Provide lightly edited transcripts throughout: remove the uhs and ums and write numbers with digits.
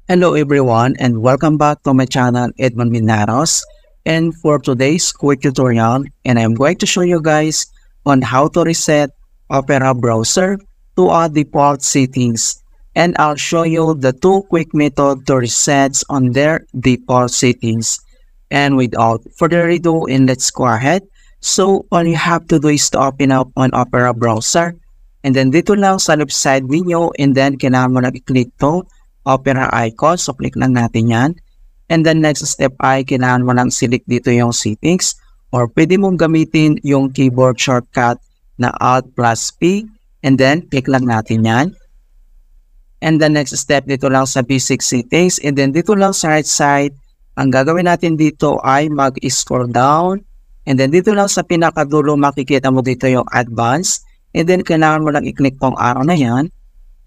Hello everyone and welcome back to my channel Edmond Minaros, and for today's quick tutorial I'm going to show you guys on how to reset Opera browser to our default settings, and I'll show you the two quick methods to reset on their default settings. And without further ado, let's go ahead. So all you have to do is to open up on Opera browser, and then dito lang sa left side menu, and then kailangan mo lang i-click to Opera icon. So click lang natin yan. And then next step ay kailangan mo lang select dito yung settings, or pwede mong gamitin yung keyboard shortcut na Alt plus P, and then click lang natin yan. And the next step dito lang sa basic settings, and then dito lang sa right side, ang gagawin natin dito ay mag-scroll down, and then dito lang sa pinakadulo makikita mo dito yung advanced, and then kailangan mo lang i-click tong arrow na yan.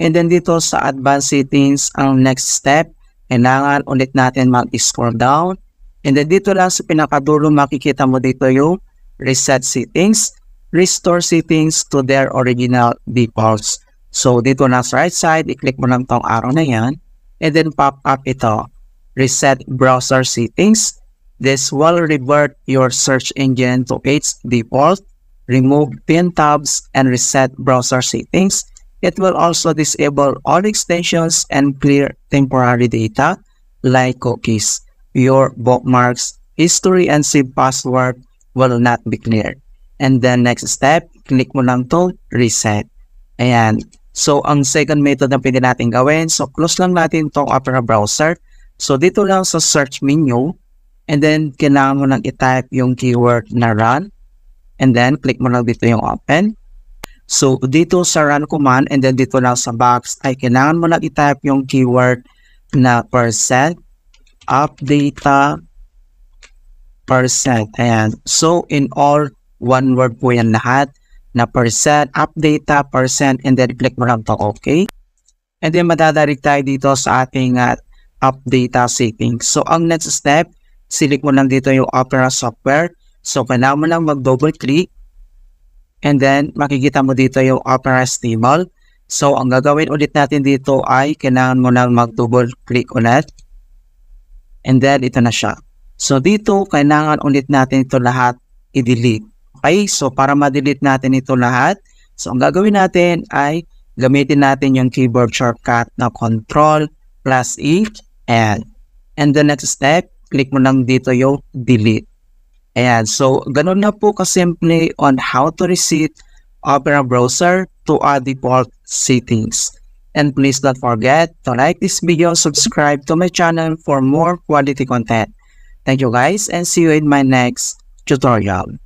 And then dito sa advanced settings, ang next step, kailangan ulit natin mag-scroll down. And then dito lang sa pinakadulo makikita mo dito yung reset settings, restore settings to their original defaults. So dito lang sa right side, i-click mo lang tong arrow na yan. And then pop up ito, reset browser settings. This will revert your search engine to its default, remove pin tabs, and reset browser settings. It will also disable all extensions and clear temporary data like cookies. Your bookmarks, history, and save password will not be cleared. And then next step, click mo lang to reset. Ayan. So ang second method na pwede natin gawin, so close lang natin tong Opera browser. So dito lang sa search menu, and then kailangan mo lang i-type yung keyword na run. And then click mo lang dito yung open. So dito sa run command, and then dito lang sa box ay kailangan mo lang i-type yung keyword na %updata%. Ayan. So in all, one word po yan lahat na %updata%, and then click mo lang to okay. And then madadarig tayo dito sa ating updata settings. So ang next step, select mo lang dito yung Opera software. So kailangan mo lang mag-double click. And then, makikita mo dito yung Opera Stable. So, ang gagawin ulit natin dito ay kailangan mo lang mag-double click ulit. And then, ito na siya. So, dito, kailangan ulit natin ito lahat i-delete. Okay? So, para ma-delete natin ito lahat, so, ang gagawin natin ay gamitin natin yung keyboard shortcut na Ctrl plus E. And the next step, click mo lang dito yung delete. Ayan, so ganun na po kasimple on how to reset Opera browser to our default settings. And please don't forget to like this video, subscribe to my channel for more quality content. Thank you guys, and see you in my next tutorial.